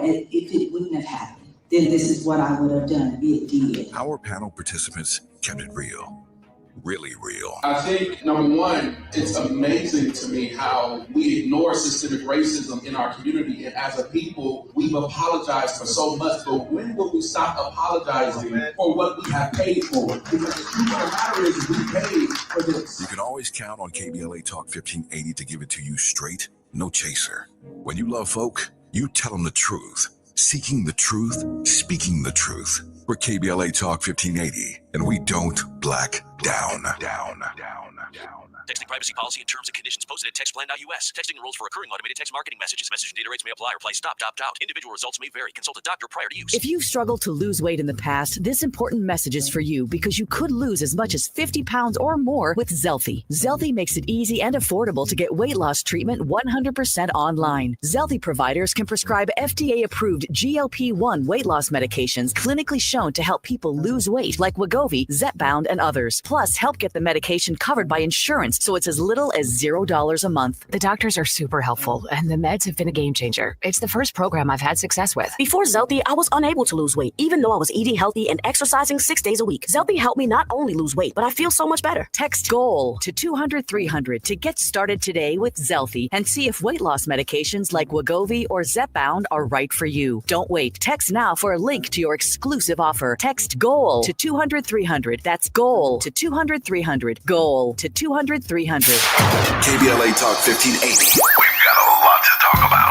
if it wouldn't have happened, then this is what I would have done. It did. Our panel participants kept it real. Really real. I think, number one, it's amazing to me how we ignore systemic racism in our community. And as a people, we've apologized for so much. But when will we stop apologizing for what we have paid for? Because the truth of the matter is we paid for this. You can always count on KBLA Talk 1580 to give it to you straight, no chaser. When you love folk, you tell them the truth. Seeking the truth, speaking the truth. We're KBLA Talk 1580, and we don't black down. Texting privacy policy and terms and conditions posted at textplan.us. Texting enrolls for recurring automated text marketing messages. Message and data rates may apply. Reply stop, opt out. Individual results may vary. Consult a doctor prior to use. If you've struggled to lose weight in the past, this important message is for you because you could lose as much as 50 pounds or more with Zelfie. Zelfie makes it easy and affordable to get weight loss treatment 100% online. Zelfie providers can prescribe FDA-approved GLP-1 weight loss medications clinically shown to help people lose weight like Wegovy, Zepbound, and others. Plus, help get the medication covered by insurance so it's as little as $0 a month. The doctors are super helpful, and the meds have been a game changer. It's the first program I've had success with. Before Zelfie, I was unable to lose weight, even though I was eating healthy and exercising 6 days a week. Zelfie helped me not only lose weight, but I feel so much better. Text GOAL to 200-300 to get started today with Zelfie and see if weight loss medications like Wegovy or Zepbound are right for you. Don't wait. Text now for a link to your exclusive offer. Text GOAL to 200-300. That's GOAL to 200-300. GOAL to 200-300. KBLA Talk 1580. We've got a lot to talk about.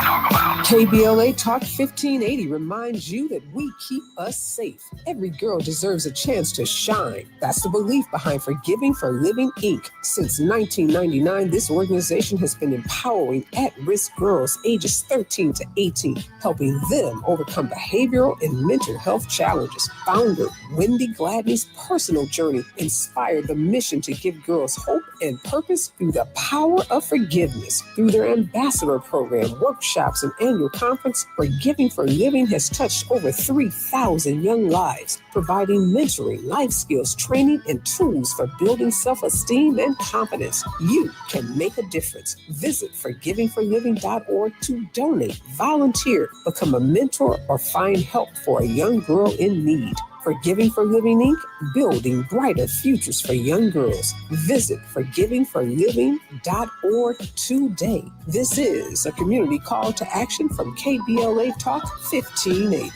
KBLA Talk 1580 reminds you that we keep us safe. Every girl deserves a chance to shine. That's the belief behind Forgiving for Living, Inc. Since 1999, this organization has been empowering at-risk girls ages 13 to 18, helping them overcome behavioral and mental health challenges. Founder Wendy Gladney's personal journey inspired the mission to give girls hope and purpose through the power of forgiveness. Through their ambassador program, workshops, and annual conference, Forgiving for Living has touched over 3,000 young lives, providing mentoring, life skills, training, and tools for building self-esteem and confidence. You can make a difference. Visit forgivingforliving.org to donate, volunteer, become a mentor, or find help for a young girl in need. Forgiving for Living, Inc., building brighter futures for young girls. Visit forgivingforliving.org today. This is a community call to action from KBLA Talk 1580.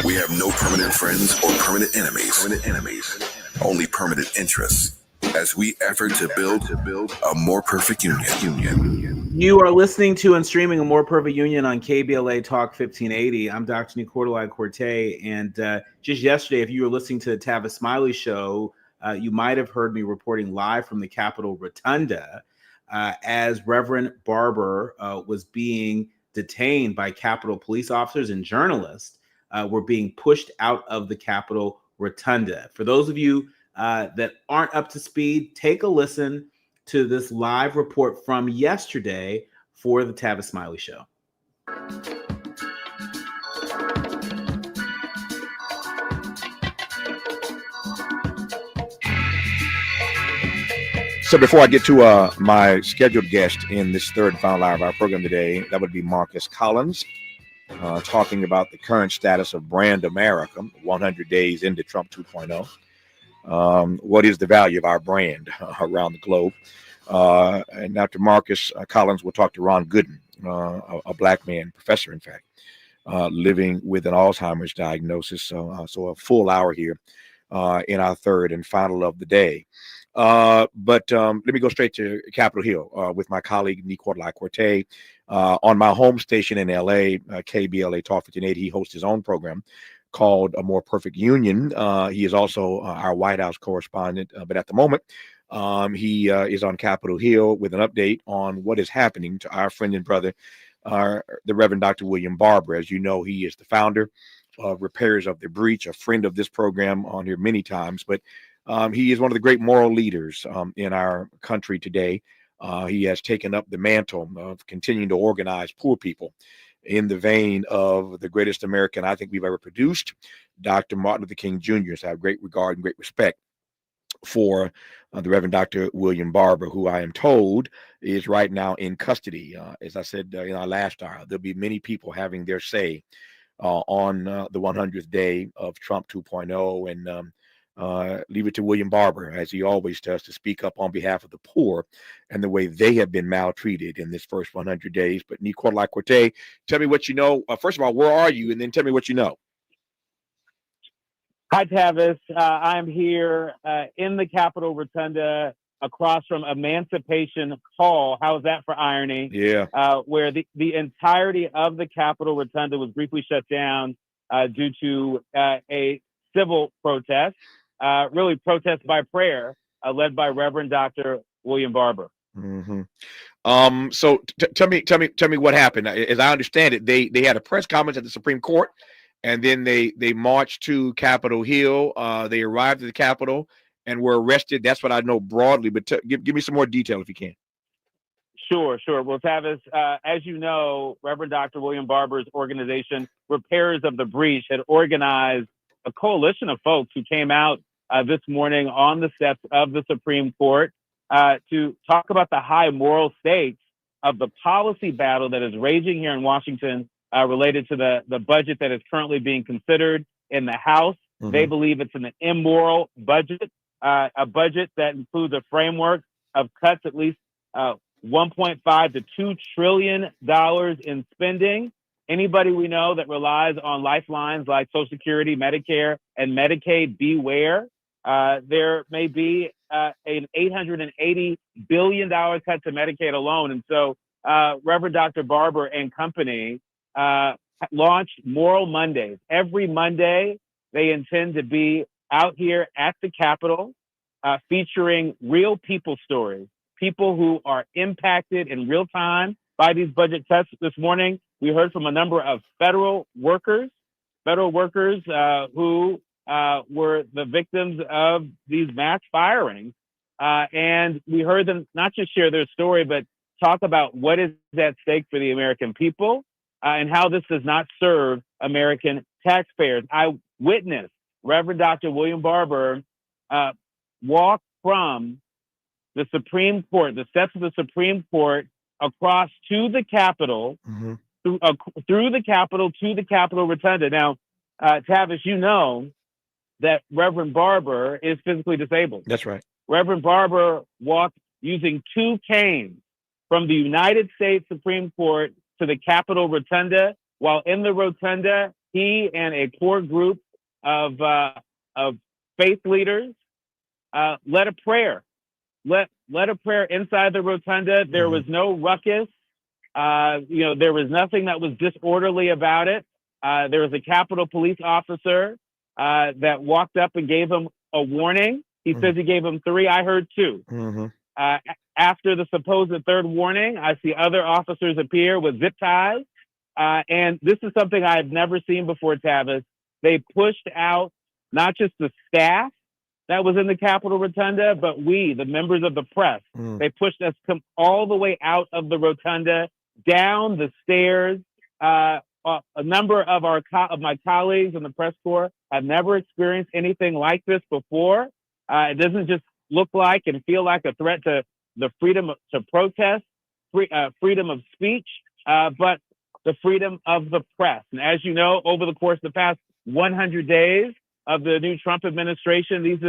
We have no permanent friends or permanent enemies. Only permanent interests. As we effort to build a more perfect union. You are listening to and streaming A More Perfect Union on KBLA Talk 1580. I'm Dr. Nii-Quartelai Quartey, and just yesterday, if you were listening to the Tavis Smiley show, you might have heard me reporting live from the Capitol Rotunda as Reverend Barber was being detained by Capitol police officers and journalists were being pushed out of the Capitol Rotunda. For those of you that aren't up to speed, take a listen to this live report from yesterday for the Tavis Smiley show. So before I get to my scheduled guest in this third and final hour of our program today, that would be Marcus Collins, talking about the current status of Brand America, 100 days into Trump 2.0. What is the value of our brand around the globe? And after Marcus Collins, we'll talk to Ron Gooden, a black man, professor, in fact, living with an Alzheimer's diagnosis. So a full hour here in our third and final of the day. But let me go straight to Capitol Hill with my colleague, Nii-Quartelai Quartey. On my home station in LA, KBLA Talk 1580, he hosts his own program called A More Perfect Union. He is also our White House correspondent, but at the moment, he is on Capitol Hill with an update on what is happening to our friend and brother, the Reverend Dr. William Barber. As you know, he is the founder of Repairers of the Breach, a friend of this program on here many times, but he is one of the great moral leaders in our country today. He has taken up the mantle of continuing to organize poor people in the vein of the greatest American I think we've ever produced, Dr. Martin Luther King Jr. So I have great regard and great respect for the Reverend Dr. William Barber, who I am told is right now in custody. As I said in our last hour, there'll be many people having their say on the 100th day of Trump 2.0, and leave it to William Barber, as he always does, to speak up on behalf of the poor and the way they have been maltreated in this first 100 days. But Nii-Quartelai Quartey, tell me what you know. First of all, where are you? And then tell me what you know. Hi, Tavis. I'm here in the Capitol Rotunda across from Emancipation Hall. How's that for irony? Yeah. Where the entirety of the Capitol Rotunda was briefly shut down due to a civil protest, really protest by prayer, led by Reverend Dr. William Barber. Mm-hmm. So tell me what happened. As I understand it, they had a press conference at the Supreme Court, and then they marched to Capitol Hill. They arrived at the Capitol and were arrested. That's what I know broadly, but give me some more detail if you can. Sure. Well, Tavis, as you know, Reverend Dr. William Barber's organization, Repairers of the Breach, had organized a coalition of folks who came out this morning on the steps of the Supreme Court to talk about the high moral stakes of the policy battle that is raging here in Washington related to the budget that is currently being considered in the House. Mm-hmm. They believe it's an immoral budget, a budget that includes a framework of cuts at least 1.5 to $2 trillion in spending. Anybody we know that relies on lifelines like Social Security, Medicare, and Medicaid, beware. There may be an $880 billion cut to Medicaid alone. And so Reverend Dr. Barber and company launched Moral Mondays. Every Monday, they intend to be out here at the Capitol featuring real people stories, people who are impacted in real time by these budget cuts. This morning, we heard from a number of federal workers who were the victims of these mass firings. And we heard them not just share their story, but talk about what is at stake for the American people and how this does not serve American taxpayers. I witnessed Reverend Dr. William Barber walk from the Supreme Court, the steps of the Supreme Court, across to the Capitol, mm-hmm. through the Capitol to the Capitol Rotunda. Now, Tavis, you know that Reverend Barber is physically disabled. That's right. Reverend Barber walked using 2 canes from the United States Supreme Court to the Capitol Rotunda. While in the Rotunda, he and a core group of faith leaders led a prayer. Led a prayer inside the Rotunda. There was no ruckus. There was nothing that was disorderly about it. There was a Capitol Police officer that walked up and gave him a warning. He says he gave him 3. I heard 2. Mm-hmm. After the supposed 3rd warning, I see other officers appear with zip ties. And this is something I've never seen before, Tavis. They pushed out not just the staff that was in the Capitol Rotunda, but we, the members of the press, they pushed us all the way out of the Rotunda, down the stairs. A number of my colleagues in the press corps have never experienced anything like this before. It doesn't just look like and feel like a threat to the freedom to protest, freedom of speech, but the freedom of the press. And as you know, over the course of the past 100 days of the new Trump administration, these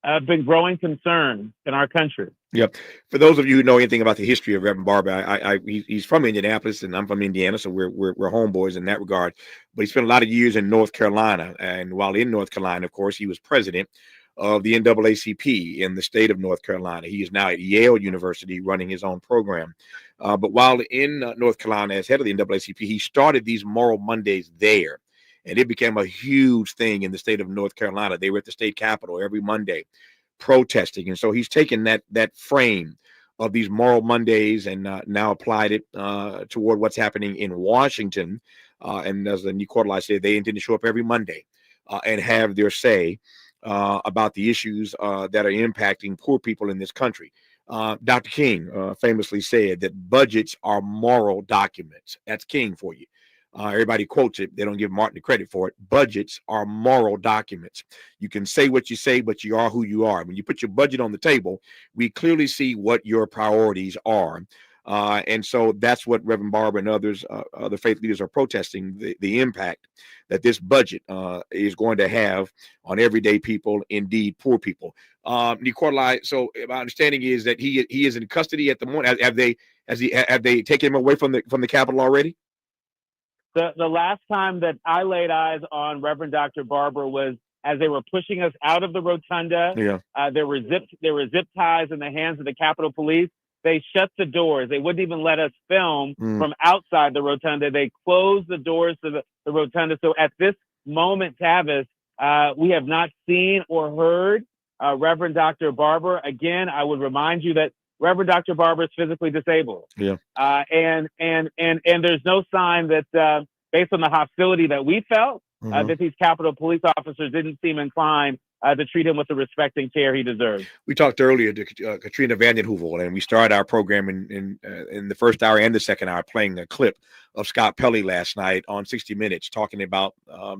have been growing concerns in our country. Yep. For those of you who know anything about the history of Reverend Barber, he's from Indianapolis and I'm from Indiana, so we're homeboys in that regard. But he spent a lot of years in North Carolina, and while in North Carolina, of course, he was president of the NAACP in the state of North Carolina. He is now at Yale University running his own program. But while in North Carolina as head of the NAACP, he started these Moral Mondays there. And it became a huge thing in the state of North Carolina. They were at the state capitol every Monday protesting. And so he's taken that frame of these Moral Mondays and now applied it toward what's happening in Washington. And as the Nii-Quartelai said, they intend to show up every Monday and have their say about the issues that are impacting poor people in this country. Dr. King famously said that budgets are moral documents. That's King for you. Everybody quotes it. They don't give Martin the credit for it. Budgets are moral documents. You can say what you say, but you are who you are. When you put your budget on the table, we clearly see what your priorities are. And so that's what Reverend Barber and others, other faith leaders are protesting, the impact that this budget is going to have on everyday people, indeed poor people. Nii-Quartelai, so my understanding is that he is in custody at the moment. Have they taken him away from the Capitol already? The last time that I laid eyes on Reverend Dr. Barber was as they were pushing us out of the rotunda. Yeah. There were zip ties in the hands of the Capitol Police. They shut the doors. They wouldn't even let us film from outside the rotunda. They closed the doors to the rotunda. So at this moment, Tavis, we have not seen or heard Reverend Dr. Barber. Again, I would remind you that Reverend Dr. Barber is physically disabled. Yeah. And there's no sign that based on the hostility that we felt, that these Capitol Police officers didn't seem inclined to treat him with the respect and care he deserves. We talked earlier to Katrina Vanden Heuvel, and we started our program in the first hour and the second hour playing a clip of Scott Pelley last night on 60 Minutes talking about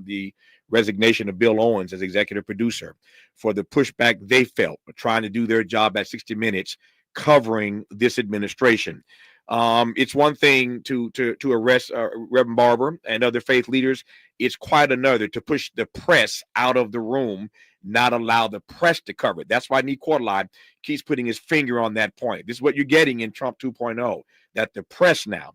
the resignation of Bill Owens as executive producer for the pushback they felt trying to do their job at 60 Minutes covering this administration. It's one thing to arrest Reverend Barber and other faith leaders. It's quite another to push the press out of the room, not allow the press to cover it. That's why Nii-Quartelai keeps putting his finger on that point. This is what you're getting in Trump 2.0, that the press now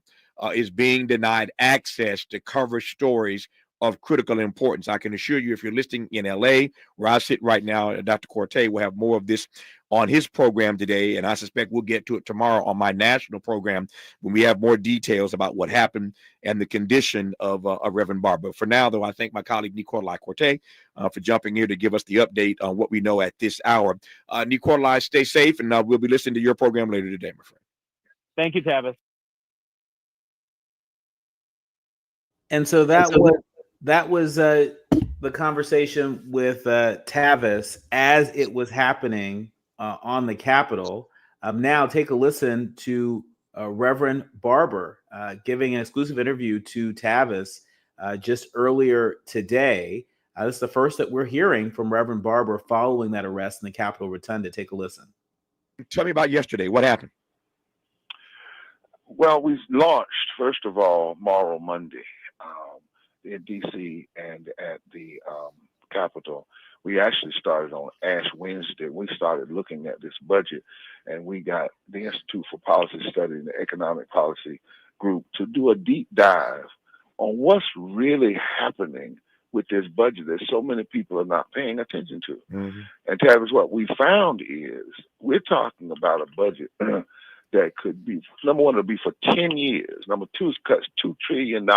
is being denied access to cover stories of critical importance. I can assure you, if you're listening in LA, where I sit right now, Dr. Quartey will have more of this on his program today, and I suspect we'll get to it tomorrow on my national program when we have more details about what happened and the condition of Reverend Barber. For now, though, I thank my colleague Nii-Quartelai Quartey for jumping here to give us the update on what we know at this hour. Nii-Quartelai, stay safe, and we'll be listening to your program later today, my friend. Thank you, Tavis. And so that was the conversation with Tavis as it was happening on the Capitol. Now take a listen to Reverend Barber giving an exclusive interview to Tavis just earlier today. This is the first that we're hearing from Reverend Barber following that arrest in the Capitol Rotunda. Take a listen. Tell me about yesterday. What happened? Well, we launched, first of all, Moral Monday in D.C. and at the Capitol. We actually started on Ash Wednesday. We started looking at this budget, and we got the Institute for Policy Study and the Economic Policy Group to do a deep dive on what's really happening with this budget that so many people are not paying attention to. And Tavis, what we found is we're talking about a budget that could be, number one, it'll be for 10 years. Number two, is cuts $2 trillion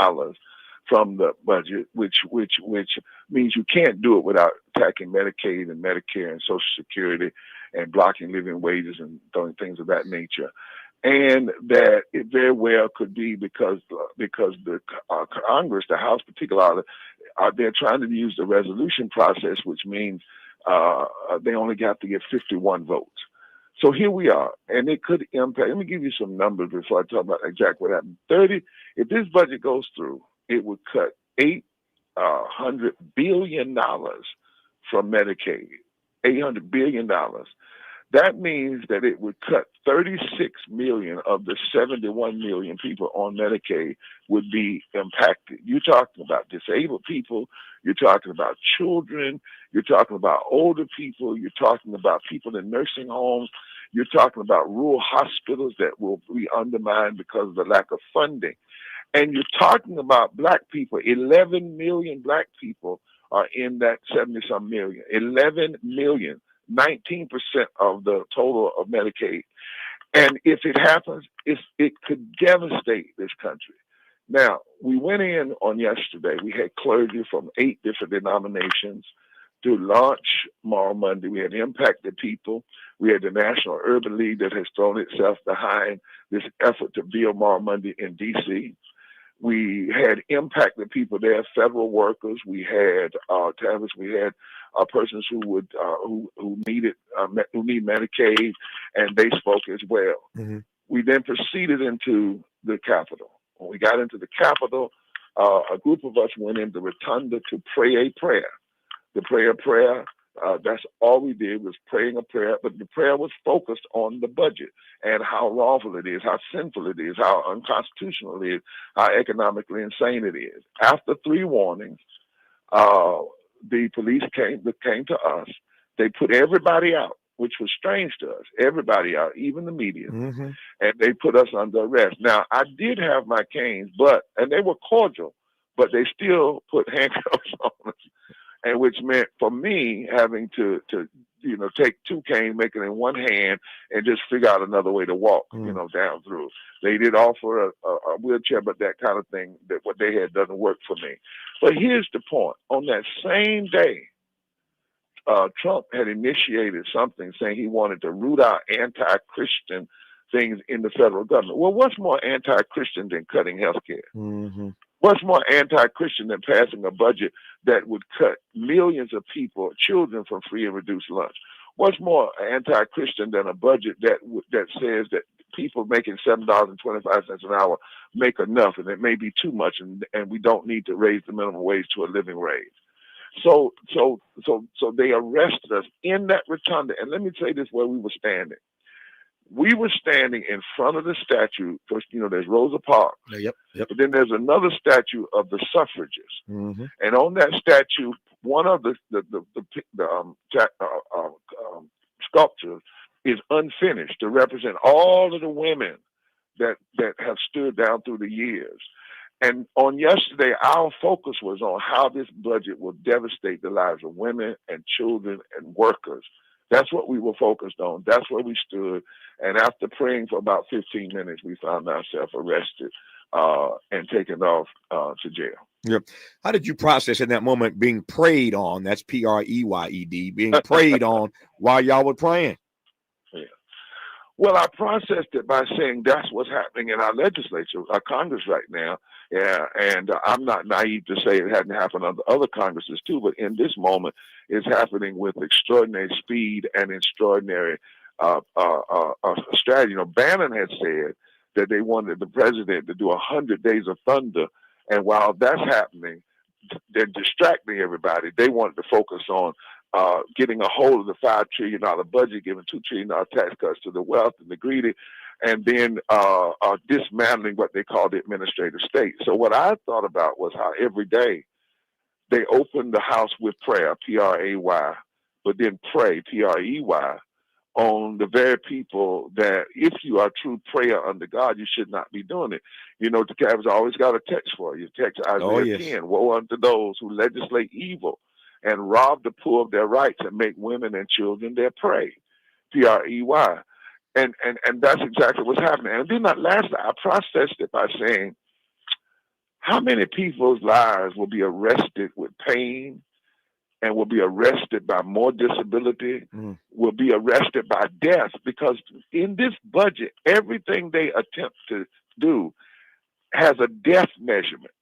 from the budget, which means you can't do it without attacking Medicaid and Medicare and Social Security and blocking living wages and things of that nature. And that it very well could be because the Congress, the House particularly, they're trying to use the resolution process, which means they only got to get 51 votes. So here we are, and it could impact. Let me give you some numbers before I talk about exactly what happened. If this budget goes through, it would cut $800 billion from Medicaid. $800 billion. That means that it would cut 36 million of the 71 million people on Medicaid would be impacted. You're talking about disabled people. You're talking about children. You're talking about older people. You're talking about people in nursing homes. You're talking about rural hospitals that will be undermined because of the lack of funding. And you're talking about Black people. 11 million Black people are in that 70-some million. 11 million. 19% of the total of Medicaid. And if it happens, it could devastate this country. Now, we went in on yesterday. We had clergy from 8 different denominations to launch Moral Monday. We had impacted people. We had the National Urban League that has thrown itself behind this effort to build Moral Monday in D.C. We had impacted people there, federal workers. We had Tavis. We had persons who need Medicaid, and they spoke as well. We then proceeded into the Capitol. When we got into the Capitol, a group of us went into Rotunda to pray a prayer. The prayer. That's all we did was praying a prayer, but the prayer was focused on the budget and how wrongful it is, how sinful it is, how unconstitutional it is, how economically insane it is. After 3 warnings, the police came to us. They put everybody out, which was strange to us. Everybody out, even the media, and they put us under arrest. Now, I did have my canes, and they were cordial, but they still put handcuffs on us. And which meant for me having to take 2 canes, make it in one hand, and just figure out another way to walk, down through. They did offer a wheelchair, but that kind of thing, that what they had doesn't work for me. But here's the point. On that same day, Trump had initiated something saying he wanted to root out anti-Christian things in the federal government. Well, what's more anti-Christian than cutting health care? What's more anti-Christian than passing a budget that would cut millions of people, children, from free and reduced lunch? What's more anti-Christian than a budget that says that people making $7.25 an hour make enough, and it may be too much, and we don't need to raise the minimum wage to a living wage? So they arrested us in that rotunda, and let me say this: where we were standing. We were standing in front of the statue, because there's Rosa Parks. Yep. But then there's another statue of the suffragists, and on that statue, one of the sculptures is unfinished to represent all of the women that have stood down through the years. And on yesterday, our focus was on how this budget will devastate the lives of women and children and workers. That's what we were focused on. That's where we stood. And after praying for about 15 minutes, we found ourselves arrested and taken off to jail. Yep. How did you process in that moment being preyed on? That's PREYED, being preyed on while y'all were praying. Yeah. Well, I processed it by saying that's what's happening in our legislature, our Congress right now. Yeah, and I'm not naive to say it hadn't happened under other Congresses too, but in this moment, it's happening with extraordinary speed and extraordinary strategy. Bannon had said that they wanted the president to do 100 days of thunder, and while that's happening, they're distracting everybody. They wanted to focus on getting a hold of the $5 trillion budget, giving $2 trillion tax cuts to the wealth and the greedy, and then dismantling what they call the administrative state. So what I thought about was how every day they open the house with prayer, P-R-A-Y, but then pray, P-R-E-Y, on the very people that, if you are a true prayer under God, you should not be doing it. The Cabs always got a text for you. Text Isaiah 10, woe unto those who legislate evil and rob the poor of their rights and make women and children their prey, P-R-E-Y. And that's exactly what's happening. And then lastly, I processed it by saying, how many people's lives will be arrested with pain and will be arrested by more disability, will be arrested by death? Because in this budget, everything they attempt to do has a death measurement.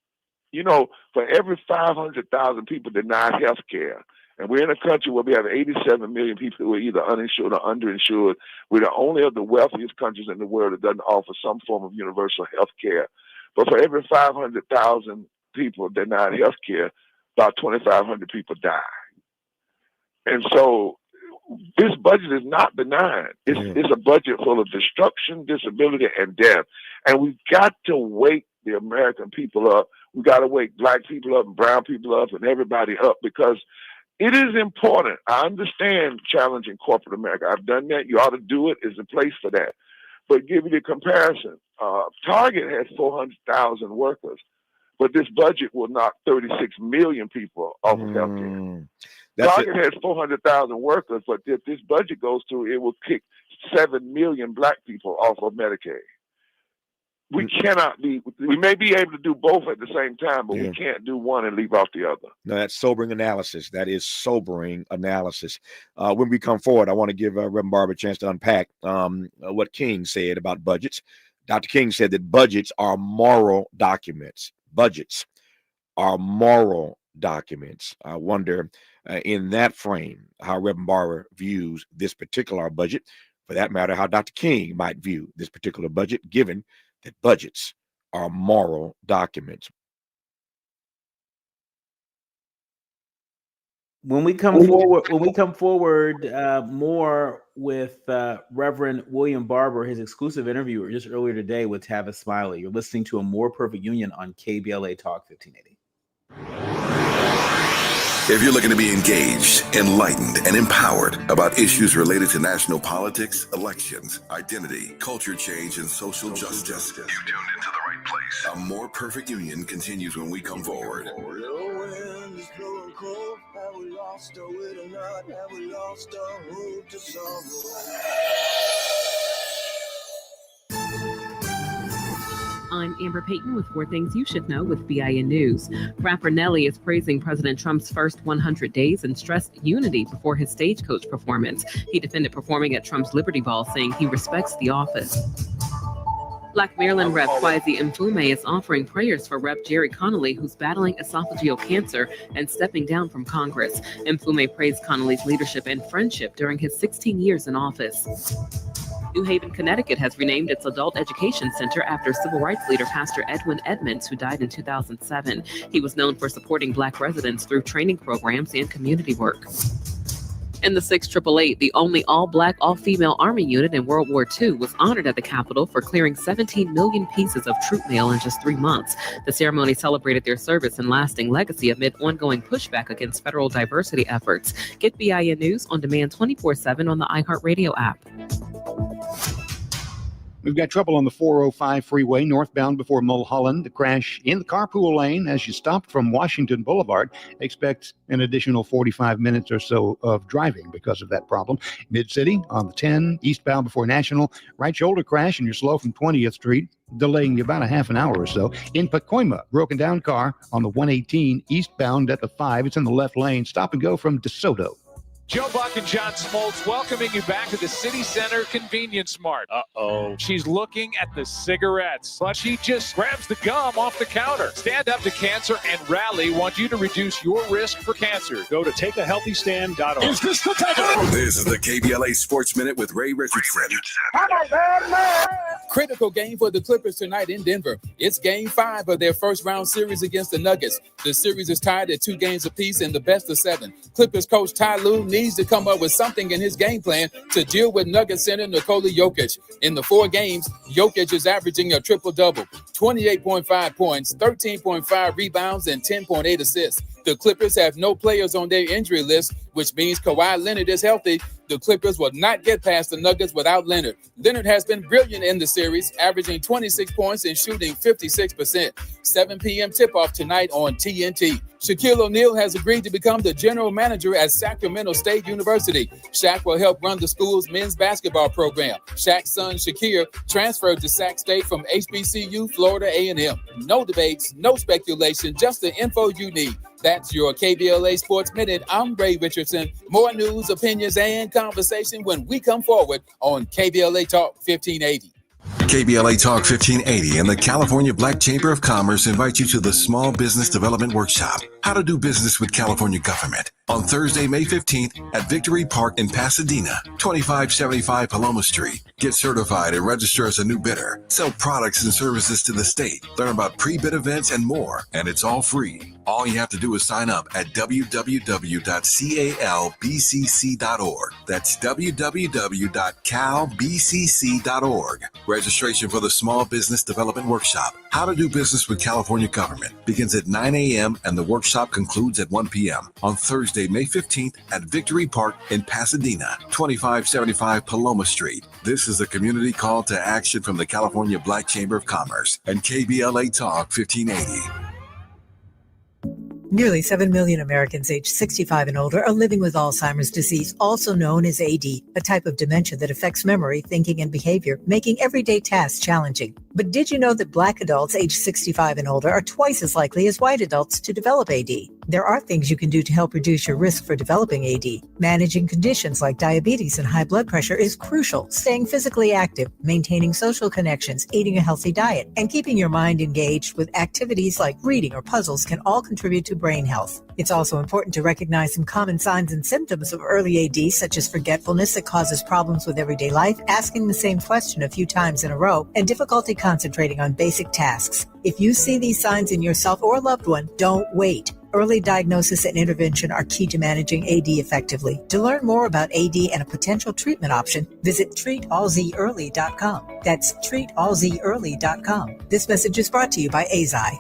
For every 500,000 people denied health care, and we're in a country where we have 87 million people who are either uninsured or underinsured. We're the only of the wealthiest countries in the world that doesn't offer some form of universal health care. But for every 500,000 people denied health care, about 2,500 people die. And so this budget is not benign. It's a budget full of destruction, disability, and death. And we've got to wake the American people up. We've got to wake Black people up and brown people up and everybody up, because it is important. I understand challenging corporate America. I've done that. You ought to do it. There's a place for that. But give you the comparison. Target has 400,000 workers, but this budget will knock 36 million people off of health care. Target has 400,000 workers, but if this budget goes through, it will kick 7 million Black people off of Medicaid. We may be able to do both at the same time, but we can't do one and leave off the other. No, that's sobering analysis. That is sobering analysis. When we come forward, I want to give Reverend Barber a chance to unpack what King said about budgets. Dr. King said that budgets are moral documents. Budgets are moral documents. I wonder, in that frame, how Reverend Barber views this particular budget. For that matter, how Dr. King might view this particular budget, given that budgets are moral documents. When we come forward, more with Reverend William Barber, his exclusive interview just earlier today with Tavis Smiley. You're listening to A More Perfect Union on KBLA Talk 1580. If you're looking to be engaged, enlightened, and empowered about issues related to national politics, elections, identity, culture change, and social justice, you tuned into the right place. A More Perfect Union continues when we come forward. I'm Amber Payton with 4 Things You Should Know with BIN News. Rapper Nelly is praising President Trump's first 100 days and stressed unity before his Stagecoach performance. He defended performing at Trump's Liberty Ball, saying he respects the office. Black Maryland Rep Kwesi Mfume is offering prayers for Rep Jerry Connolly, who's battling esophageal cancer and stepping down from Congress. Mfume praised Connolly's leadership and friendship during his 16 years in office. New Haven, Connecticut has renamed its adult education center after civil rights leader Pastor Edwin Edmonds, who died in 2007. He was known for supporting Black residents through training programs and community work. In the 688, the only all-Black, all-female Army unit in World War II was honored at the Capitol for clearing 17 million pieces of troop mail in just 3 months. The ceremony celebrated their service and lasting legacy amid ongoing pushback against federal diversity efforts. Get BIN News on demand 24/7 on the iHeartRadio app. We've got trouble on the 405 freeway northbound before Mulholland. The crash in the carpool lane as you stopped from Washington Boulevard. Expect an additional 45 minutes or so of driving because of that problem. Mid-City on the 10 eastbound before National. Right shoulder crash and you're slow from 20th Street, delaying you about a half an hour or so. In Pacoima, broken down car on the 118 eastbound at the 5. It's in the left lane. Stop and go from DeSoto. Joe Buck and John Smoltz welcoming you back to the City Center Convenience Mart. Uh-oh. She's looking at the cigarettes, but she just grabs the gum off the counter. Stand Up to Cancer and Rally want you to reduce your risk for cancer. Go to takeahealthystand.org. Is this the This is the KBLA Sports Minute with Ray Richardson. Critical game for the Clippers tonight in Denver. It's game 5 of their first round series against the Nuggets. The series is tied at 2 games apiece in the best of 7. Clippers coach Ty Lue needs to come up with something in his game plan to deal with Nuggets center Nikola Jokic. In the 4 games, Jokic is averaging a triple-double, 28.5 points, 13.5 rebounds, and 10.8 assists. The Clippers have no players on their injury list, which means Kawhi Leonard is healthy. The Clippers will not get past the Nuggets without Leonard. Leonard has been brilliant in the series, averaging 26 points and shooting 56%. 7 p.m. tip-off tonight on TNT. Shaquille O'Neal has agreed to become the general manager at Sacramento State University. Shaq will help run the school's men's basketball program. Shaq's son, Shakir, transferred to Sac State from HBCU, Florida A&M. No debates, no speculation, just the info you need. That's your KBLA Sports Minute. I'm Ray Richardson. More news, opinions, and conversation when we come forward on KBLA Talk 1580. KBLA Talk 1580 and the California Black Chamber of Commerce invite you to the Small Business Development Workshop, How to Do Business with California Government, on Thursday, May 15th at Victory Park in Pasadena, 2575 Paloma Street. Get certified and register as a new bidder. Sell products and services to the state. Learn about pre-bid events and more, and it's all free. All you have to do is sign up at www.calbcc.org. That's www.calbcc.org. Registration for the Small Business Development Workshop, How to Do Business with California Government, begins at 9 a.m. and the workshop concludes at 1 p.m. on Thursday, May 15th at Victory Park in Pasadena, 2575 Paloma Street. This is a community call to action from the California Black Chamber of Commerce and KBLA Talk 1580. Nearly 7 million Americans aged 65 and older are living with Alzheimer's disease, also known as AD, a type of dementia that affects memory, thinking, and behavior, making everyday tasks challenging. But did you know that Black adults aged 65 and older are twice as likely as white adults to develop AD? There are things you can do to help reduce your risk for developing AD. Managing conditions like diabetes and high blood pressure is crucial. Staying physically active, maintaining social connections, eating a healthy diet, and keeping your mind engaged with activities like reading or puzzles can all contribute to brain health. It's also important to recognize some common signs and symptoms of early AD, such as forgetfulness that causes problems with everyday life, asking the same question a few times in a row, and difficulty concentrating on basic tasks. If you see these signs in yourself or a loved one, don't wait. Early diagnosis and intervention are key to managing AD effectively. To learn more about AD and a potential treatment option, visit treatallzearly.com. That's treatallzearly.com. This message is brought to you by AZI.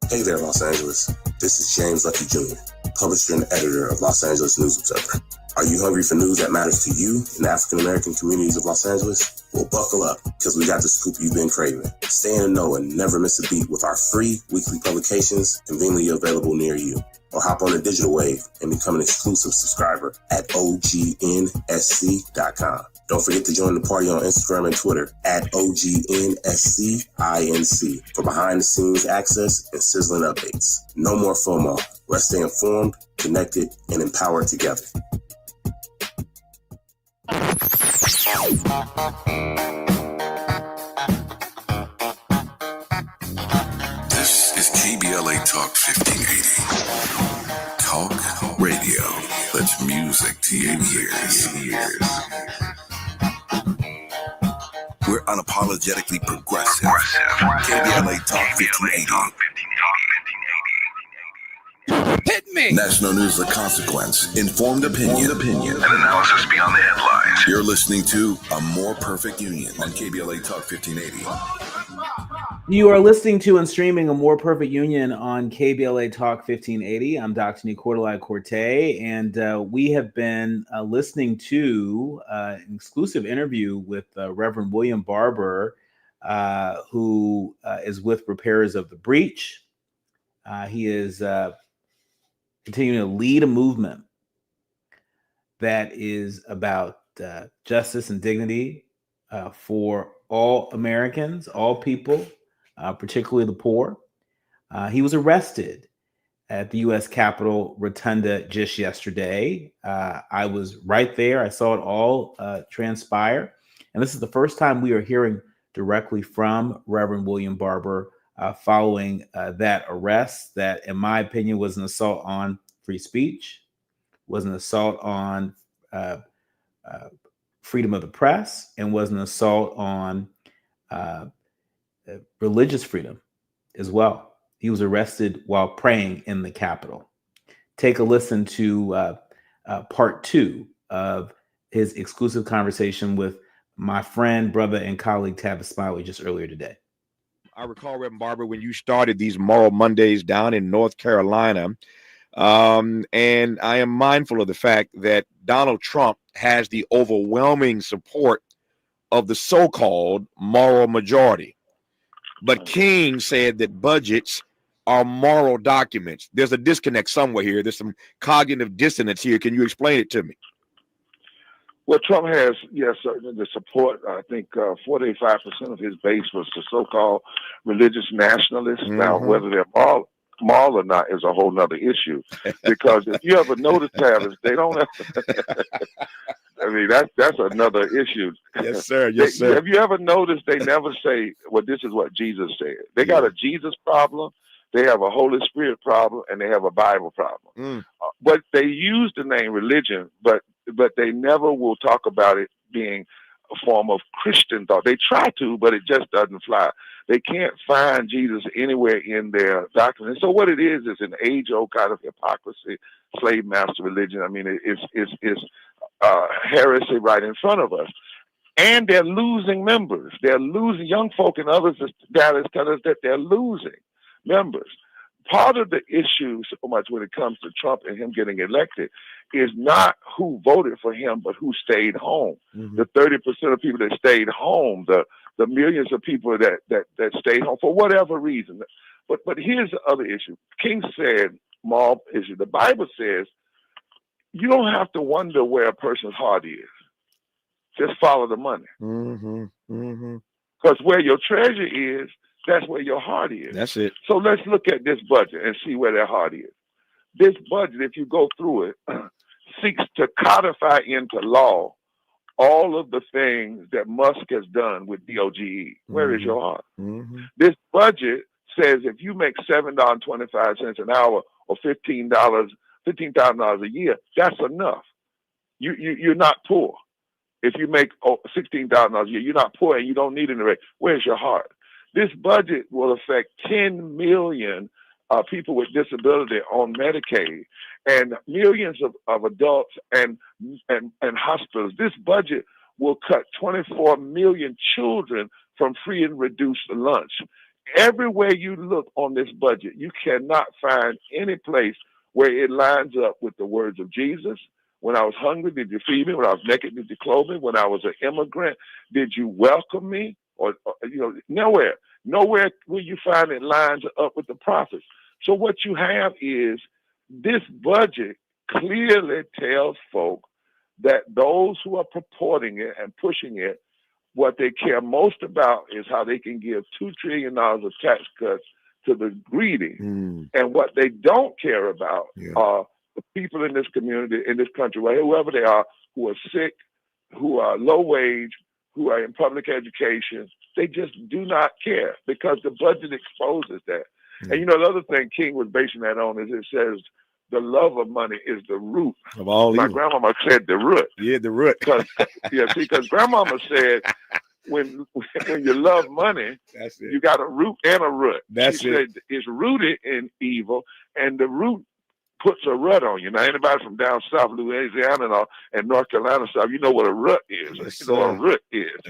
Hey there, Los Angeles. This is James Lucky Jr., publisher and editor of Los Angeles News Observer. Are you hungry for news that matters to you in the African-American communities of Los Angeles? Well, buckle up, because we got the scoop you've been craving. Stay in the know and never miss a beat with our free weekly publications conveniently available near you. Or hop on the digital wave and become an exclusive subscriber at OGNSC.com. Don't forget to join the party on Instagram and Twitter at OGNSCINC for behind-the-scenes access and sizzling updates. No more FOMO. Let's stay informed, connected, and empowered together. This is KBLA Talk 1580. Talk radio. That's music to your ears. We're unapologetically progressive. KBLA Talk 1580. Hit me! National news of consequence, informed opinion, and analysis beyond the headlines. You're listening to A More Perfect Union on KBLA Talk 1580. You are listening to and streaming A More Perfect Union on KBLA Talk 1580. I'm Dr. Nii-Quartelai Quartey, and we have been listening to an exclusive interview with Reverend William Barber, who is with Repairers of the Breach. He is continuing to lead a movement that is about justice and dignity for all Americans, all people, particularly the poor. He was arrested at the U.S. Capitol Rotunda just yesterday. I was right there. I saw it all transpire. And this is the first time we are hearing directly from Reverend William Barber following that arrest that, in my opinion, was an assault on free speech, was an assault on freedom of the press, and was an assault on religious freedom as well. He was arrested while praying in the Capitol. Take a listen to part 2 of his exclusive conversation with my friend, brother, and colleague Tavis Smiley just earlier today. I recall, Reverend Barber, when you started these Moral Mondays down in North Carolina, and I am mindful of the fact that Donald Trump has the overwhelming support of the so-called moral majority. But King said that budgets are moral documents. There's a disconnect somewhere here. There's some cognitive dissonance here. Can you explain it to me? Well, Trump has, yes, certainly the support. I think 45% of his base was the so-called religious nationalists. Mm-hmm. Now, whether they're moral or not is a whole nother issue. Because if you ever notice, Travis, they don't have I mean, that's another issue. Yes, sir. Yes, sir. Have you ever noticed they never say, well, this is what Jesus said? They got a Jesus problem, they have a Holy Spirit problem, and they have a Bible problem. But they use the name religion, but they never will talk about it being a form of Christian thought. They try to, but it just doesn't fly. They can't find Jesus anywhere in their doctrine. And so what it is an age-old kind of hypocrisy, slave master religion. I mean, it's heresy right in front of us. And they're losing members. They're losing young folk, and others data tell us that they're losing members. Part of the issue so much when it comes to Trump and him getting elected is not who voted for him, but who stayed home. Mm-hmm. The 30% of people that stayed home, the millions of people that stayed home for whatever reason. But here's the other issue. King said, moral issue. The Bible says you don't have to wonder where a person's heart is. Just follow the money. Mm-hmm. Mm-hmm. Because where your treasure is, that's where your heart is. That's it. So let's look at this budget and see where their heart is. This budget, if you go through it, seeks to codify into law all of the things that Musk has done with DOGE. Where is your heart? Mm-hmm. This budget says if you make $7.25 an hour or $15,000 a year, that's enough. You're not poor. If you make $16,000 a year, you're not poor and you don't need any rate. Where's your heart? This budget will affect 10 million people with disability on Medicaid, and millions of adults and hospitals. This budget will cut 24 million children from free and reduced lunch. Everywhere you look on this budget, you cannot find any place where it lines up with the words of Jesus. When I was hungry, did you feed me? When I was naked, did you clothe me? When I was an immigrant, did you welcome me? Or nowhere will you find it lines up with the prophets. So what you have is this budget clearly tells folk that those who are purporting it and pushing it, what they care most about is how they can give $2 trillion of tax cuts to the greedy. And what they don't care about are the people in this community, in this country, whoever they are, who are sick, who are low wage, who are in public education. They just do not care because the budget exposes that. And the other thing King was basing that on is it says the love of money is the root of all My evil. grandmama said the root. Yeah, the root. Because grandmama said when you love money, that's it. You got a root and a root. That's she it. said it's rooted in evil, and the root puts a rut on you. Now, anybody from down south, Louisiana and North Carolina stuff, you know what a rut is. Yes, you know what a root is.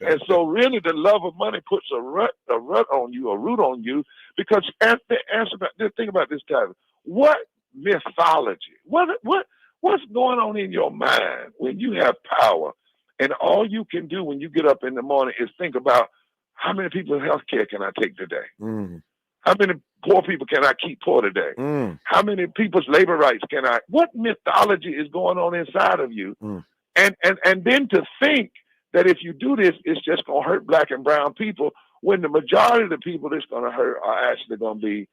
And so really the love of money puts a rut on you, a root on you, because think about this time. What mythology? What's going on in your mind when you have power and all you can do when you get up in the morning is think about how many people's health care can I take today? How many poor people can I keep poor today? How many people's labor rights can I? What mythology is going on inside of you? And then to think that if you do this, it's just going to hurt black and brown people, when the majority of the people it's going to hurt are actually going to be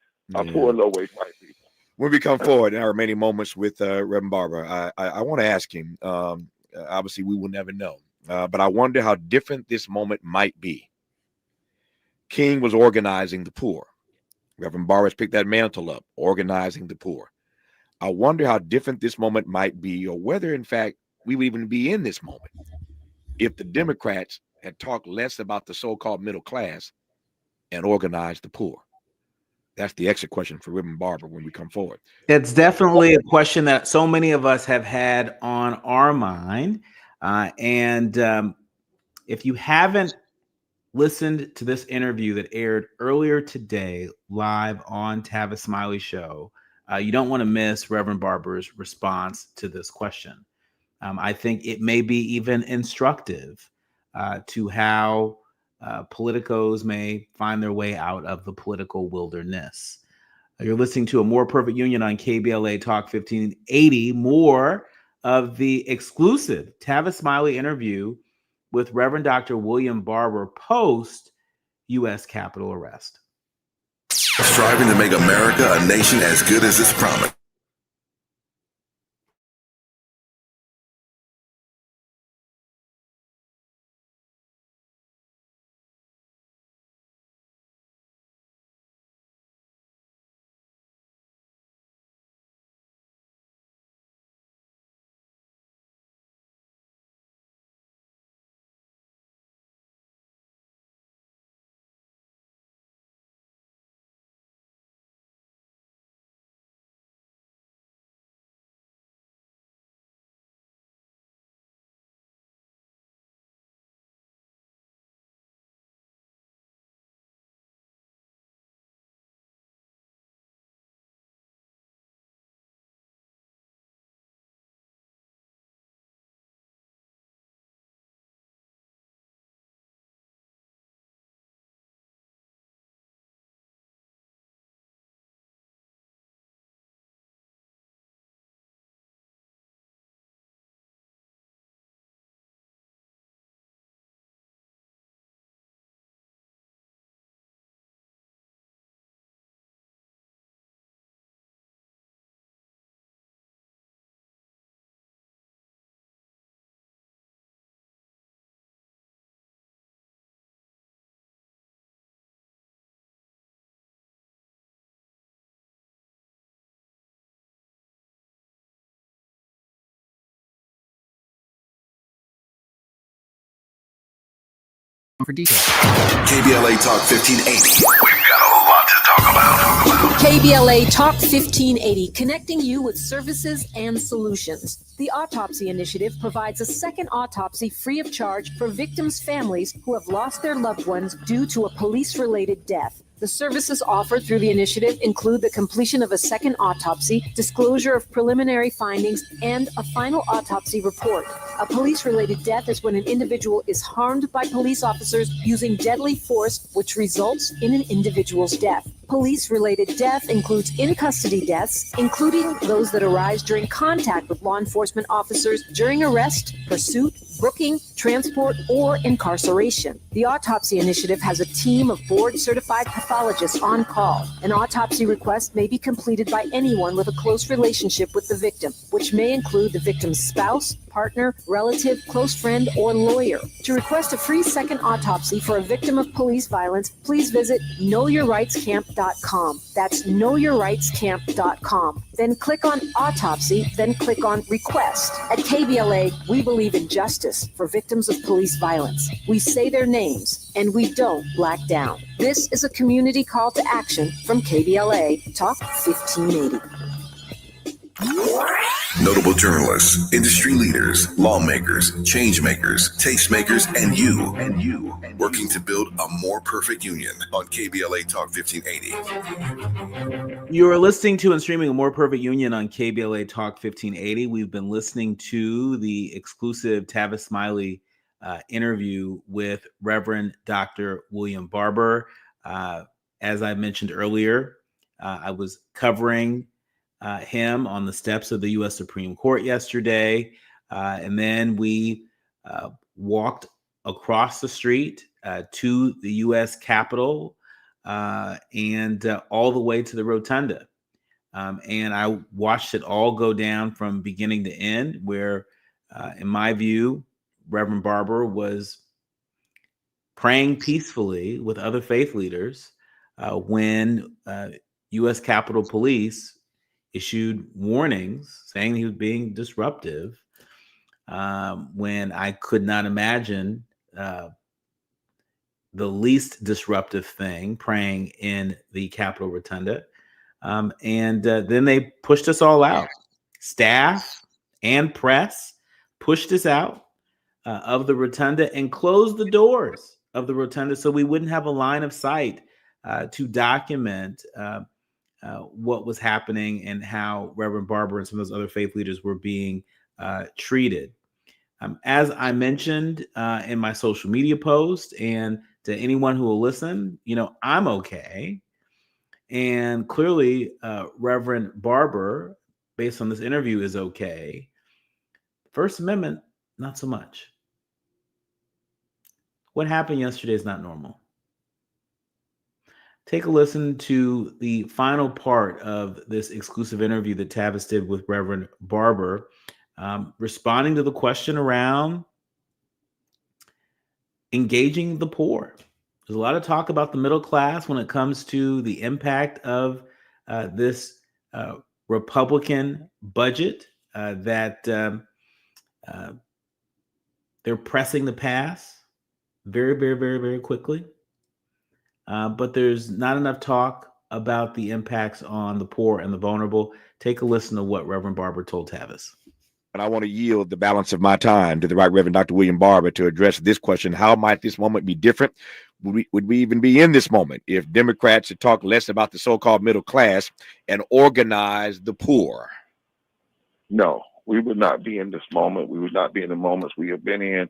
poor, low-wage white people. When we come forward in our remaining moments with Reverend Barber, I want to ask him, obviously we will never know, but I wonder how different this moment might be. King was organizing the poor. Reverend Barber has picked that mantle up, organizing the poor. I wonder how different this moment might be, or whether, in fact, we would even be in this moment if the Democrats had talked less about the so-called middle class and organized the poor. That's the exit question for Reverend Barber when we come forward. It's definitely a question that so many of us have had on our mind. If you haven't listened to this interview that aired earlier today live on Tavis Smiley Show, you don't want to miss Reverend Barber's response to this question. I think it may be even instructive to how politicos may find their way out of the political wilderness. You're listening to A More Perfect Union on KBLA Talk 1580. More of the exclusive Tavis Smiley interview with Reverend Dr. William Barber post U.S. Capitol arrest. Striving to make America a nation as good as its promise. For details. KBLA Talk 1580. We've got a lot to talk about. KBLA Talk 1580, connecting you with services and solutions. The Autopsy Initiative provides a second autopsy free of charge for victims' families who have lost their loved ones due to a police-related death. The services offered through the initiative include the completion of a second autopsy, disclosure of preliminary findings, and a final autopsy report. A police-related death is when an individual is harmed by police officers using deadly force, which results in an individual's death. Police-related death includes in-custody deaths, including those that arise during contact with law enforcement officers during arrest, pursuit, booking, transport, or incarceration. The Autopsy Initiative has a team of board-certified pathologists on call. An autopsy request may be completed by anyone with a close relationship with the victim, which may include the victim's spouse, partner, relative, close friend, or lawyer. To request a free second autopsy for a victim of police violence, please visit knowyourrightscamp.com. That's knowyourrightscamp.com. Then click on Autopsy, then click on Request. At KBLA, we believe in justice for victims of police violence. We say their names, and we don't black down. This is a community call to action from KBLA Talk 1580. Notable journalists, industry leaders, lawmakers, change makers, tastemakers, and you, working to build a more perfect union on KBLA Talk 1580. You are listening to and streaming A More Perfect Union on KBLA Talk 1580. We've been listening to the exclusive Tavis Smiley interview with Reverend Dr. William Barber. As I mentioned earlier, I was covering him on the steps of the U.S. Supreme Court yesterday. And then we walked across the street to the U.S. Capitol and all the way to the Rotunda. And I watched it all go down from beginning to end, where, in my view, Reverend Barber was praying peacefully with other faith leaders when U.S. Capitol Police issued warnings saying he was being disruptive, when I could not imagine the least disruptive thing praying in the Capitol Rotunda. And then they pushed us all out. Staff and press pushed us out of the Rotunda and closed the doors of the Rotunda so we wouldn't have a line of sight to document what was happening and how Reverend Barber and some of those other faith leaders were being treated. As I mentioned in my social media post, and to anyone who will listen, I'm okay. And clearly, Reverend Barber, based on this interview, is okay. First Amendment, not so much. What happened yesterday is not normal. Take a listen to the final part of this exclusive interview that Tavis did with Reverend Barber, responding to the question around engaging the poor. There's a lot of talk about the middle class when it comes to the impact of this Republican budget that they're pressing to pass very, very, very, very quickly. But there's not enough talk about the impacts on the poor and the vulnerable. Take a listen to what Reverend Barber told Tavis. And I want to yield the balance of my time to the Right Reverend Dr. William Barber to address this question. How might this moment be different? Would we even be in this moment if Democrats had talked less about the so-called middle class and organized the poor? No, we would not be in this moment. We would not be in the moments we have been in.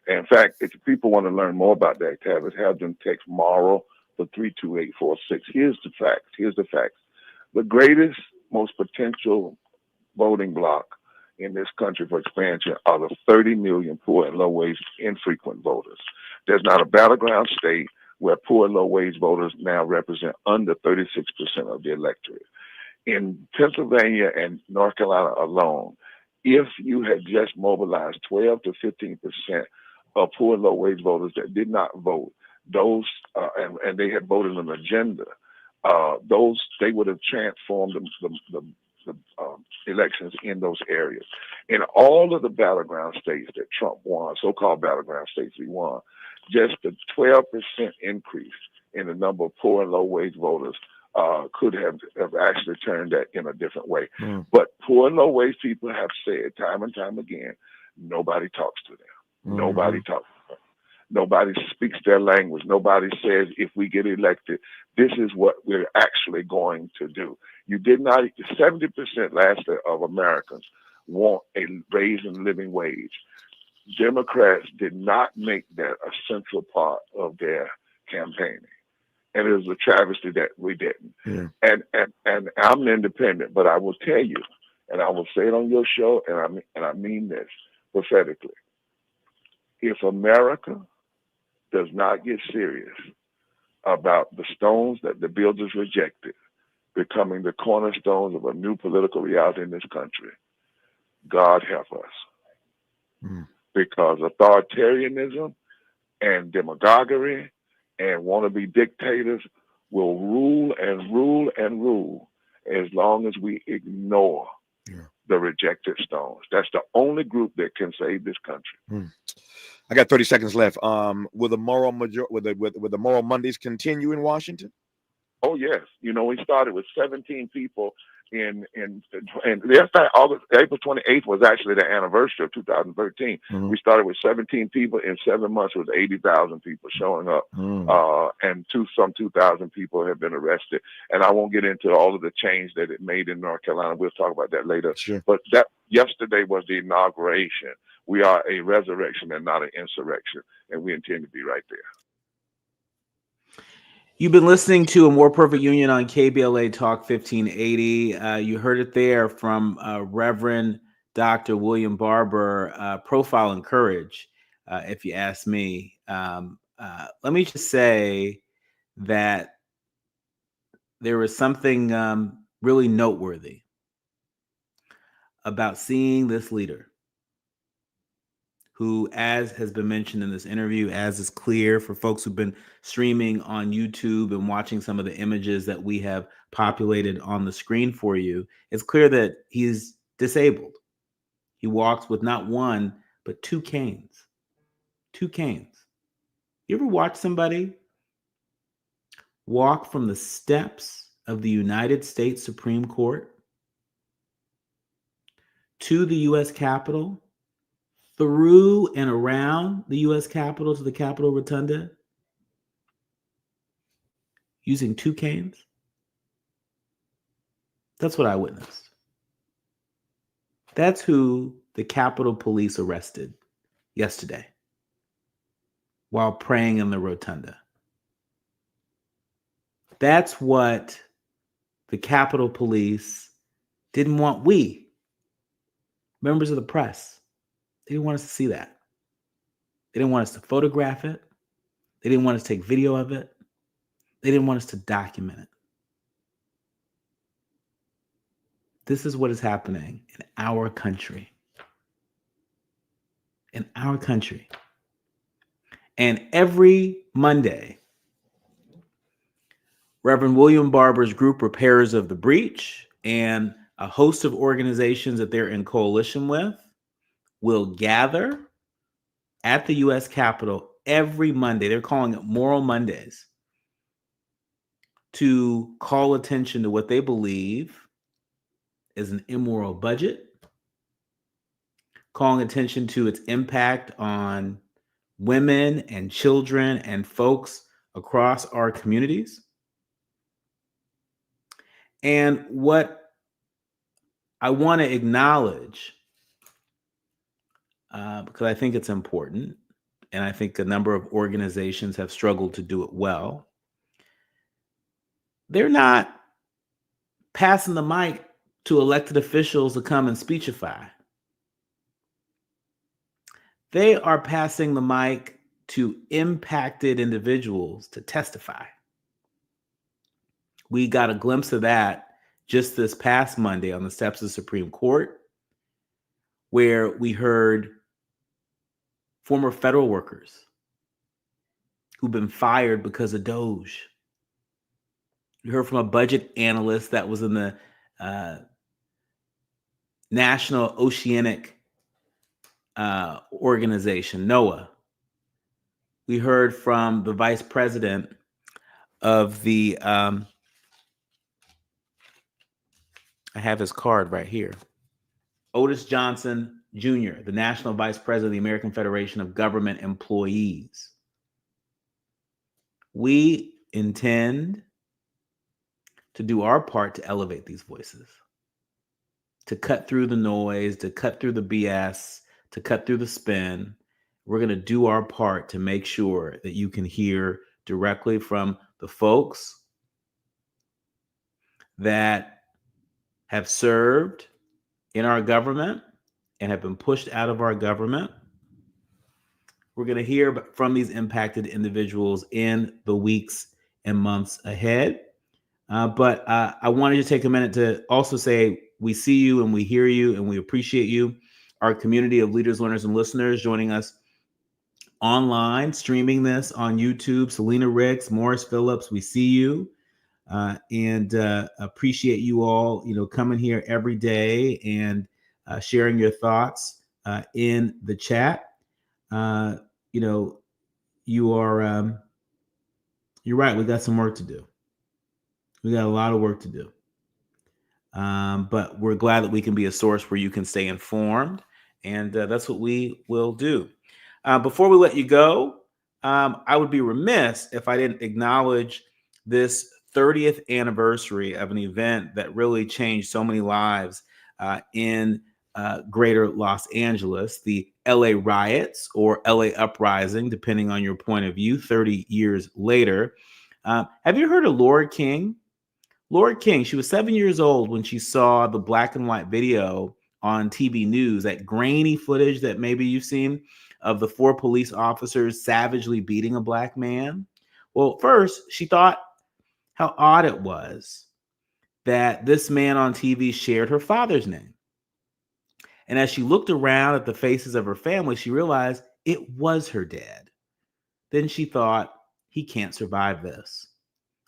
And in fact, if people want to learn more about that, Tavis, have them text Morrow for 32846. Here's the facts. The greatest, most potential voting bloc in this country for expansion are the 30 million poor and low-wage infrequent voters. There's not a battleground state where poor and low-wage voters now represent under 36% of the electorate. In Pennsylvania and North Carolina alone, if you had just mobilized 12 to 15% of poor and low-wage voters that did not vote, those and they had voted an agenda, they would have transformed the elections in those areas. In all of the battleground states that Trump won, so-called battleground states he won, just the 12% increase in the number of poor and low-wage voters could have actually turned that in a different way. But poor and low-wage people have said time and time again, nobody talks to them. Nobody talks to them. Nobody speaks their language. Nobody says, if we get elected, this is what we're actually going to do. You did not, 70% last year of Americans want a raise in living wage. Democrats did not make that a central part of their campaigning. And it was a travesty that we didn't. And I'm an independent, but I will tell you, and I will say it on your show, and I mean this prophetically. If America does not get serious about the stones that the builders rejected becoming the cornerstones of a new political reality in this country, God help us. Because authoritarianism and demagoguery and wannabe dictators will rule and rule and rule as long as we ignore the rejected stones. That's the only group that can save this country. I got 30 seconds left. Will the moral Moral Mondays continue in Washington? Oh yes, we started with 17 people in April 28th was actually the anniversary of 2013. We started with 17 people. In 7 months, it was 80,000 people showing up, and some 2,000 people have been arrested. And I won't get into all of the change that it made in North Carolina. We'll talk about that later. But that yesterday was the inauguration. We are a resurrection and not an insurrection, and we intend to be right there. You've been listening to A More Perfect Union on KBLA Talk 1580. You heard it there from Reverend Dr. William Barber, Profile and Courage, if you ask me. Let me just say that there was something really noteworthy about seeing this leader who, as has been mentioned in this interview, as is clear for folks who've been streaming on YouTube and watching some of the images that we have populated on the screen for you, it's clear that he's disabled. He walks with not one, but two canes. Two canes. You ever watch somebody walk from the steps of the United States Supreme Court to the U.S. Capitol, through and around the U.S. Capitol to the Capitol Rotunda, using two canes? That's what I witnessed. That's who the Capitol Police arrested yesterday while praying in the Rotunda. That's what the Capitol Police didn't want we, members of the press, they didn't want us to see that. They didn't want us to photograph it. They didn't want us to take video of it. They didn't want us to document it. This is what is happening in our country. In our country. And every Monday, Reverend William Barber's group, Repairers of the Breach, and a host of organizations that they're in coalition with will gather at the U.S. Capitol every Monday. They're calling it Moral Mondays, to call attention to what they believe is an immoral budget, calling attention to its impact on women and children and folks across our communities. And what I want to acknowledge, because I think it's important, and I think a number of organizations have struggled to do it well, they're not passing the mic to elected officials to come and speechify. They are passing the mic to impacted individuals to testify. We got a glimpse of that just this past Monday on the steps of the Supreme Court, where we heard former federal workers who've been fired because of Doge. We heard from a budget analyst that was in the National Oceanic Organization, NOAA. We heard from the vice president of the I have his card right here. Otis Johnson Jr., the National Vice President of the American Federation of Government Employees. We intend to do our part to elevate these voices, to cut through the noise, to cut through the BS, to cut through the spin. We're going to do our part to make sure that you can hear directly from the folks that have served in our government and have been pushed out of our government. We're going to hear from these impacted individuals in the weeks and months ahead. But I wanted to take a minute to also say we see you and we hear you and we appreciate you, our community of leaders, learners, and listeners joining us online, streaming this on YouTube. Selena Ricks, Morris Phillips, we see you and appreciate you all, coming here every day and sharing your thoughts in the chat. You are, you're right. We got some work to do. We got a lot of work to do. But we're glad that we can be a source where you can stay informed. And that's what we will do. Before we let you go, I would be remiss if I didn't acknowledge this 30th anniversary of an event that really changed so many lives in greater Los Angeles, the LA riots or LA uprising, depending on your point of view, 30 years later. Have you heard of Laura King? Laura King, she was 7 years old when she saw the black and white video on TV news, that grainy footage that maybe you've seen of the 4 police officers savagely beating a black man. Well, first, she thought how odd it was that this man on TV shared her father's name. And as she looked around at the faces of her family, she realized it was her dad. Then she thought, he can't survive this.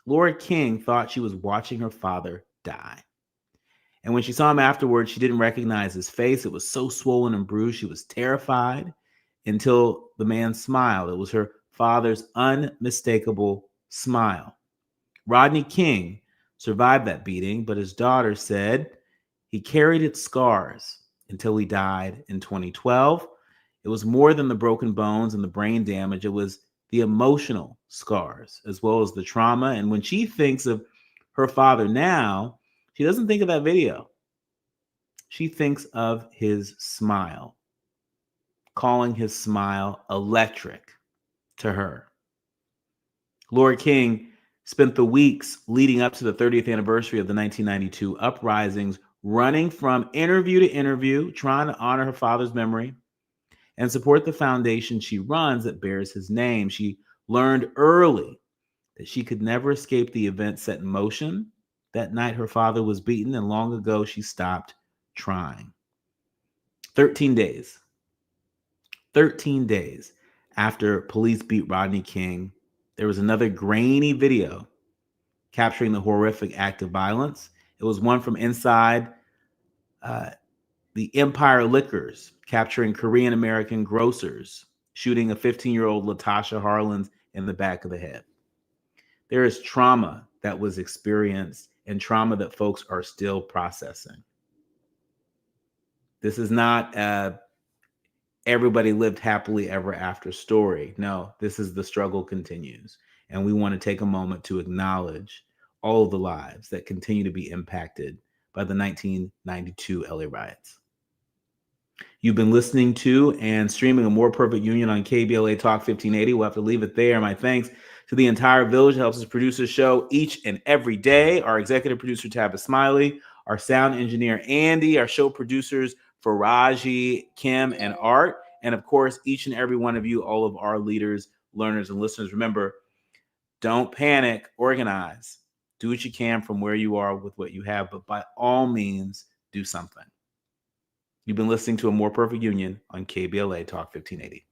Laura King thought she was watching her father die. And when she saw him afterwards, she didn't recognize his face. It was so swollen and bruised. She was terrified until the man smiled. It was her father's unmistakable smile. Rodney King survived that beating, but his daughter said he carried its scars until he died in 2012. It was more than the broken bones and the brain damage. It was the emotional scars as well as the trauma. And when she thinks of her father now, she doesn't think of that video. She thinks of his smile, calling his smile electric to her. Laura King spent the weeks leading up to the 30th anniversary of the 1992 uprisings, running from interview to interview, trying to honor her father's memory and support the foundation she runs that bears his name. She learned early that she could never escape the events set in motion. That night her father was beaten, and long ago she stopped trying. 13 days after police beat Rodney King, there was another grainy video capturing the horrific act of violence. It was one from inside the Empire Liquors, capturing Korean-American grocers, shooting a 15-year-old Latasha Harlins in the back of the head. There is trauma that was experienced and trauma that folks are still processing. This is not everybody lived happily ever after story. No, this is the struggle continues. And we want to take a moment to acknowledge all of the lives that continue to be impacted by the 1992 LA riots. You've been listening to and streaming A More Perfect Union on KBLA Talk 1580. We'll have to leave it there. My thanks to the entire village that helps us produce the show each and every day. Our executive producer, Tabitha Smiley, our sound engineer, Andy, our show producers, Faraji, Kim, and Art, and of course, each and every one of you, all of our leaders, learners, and listeners. Remember, don't panic, organize. Do what you can from where you are with what you have, but by all means, do something. You've been listening to A More Perfect Union on KBLA Talk 1580.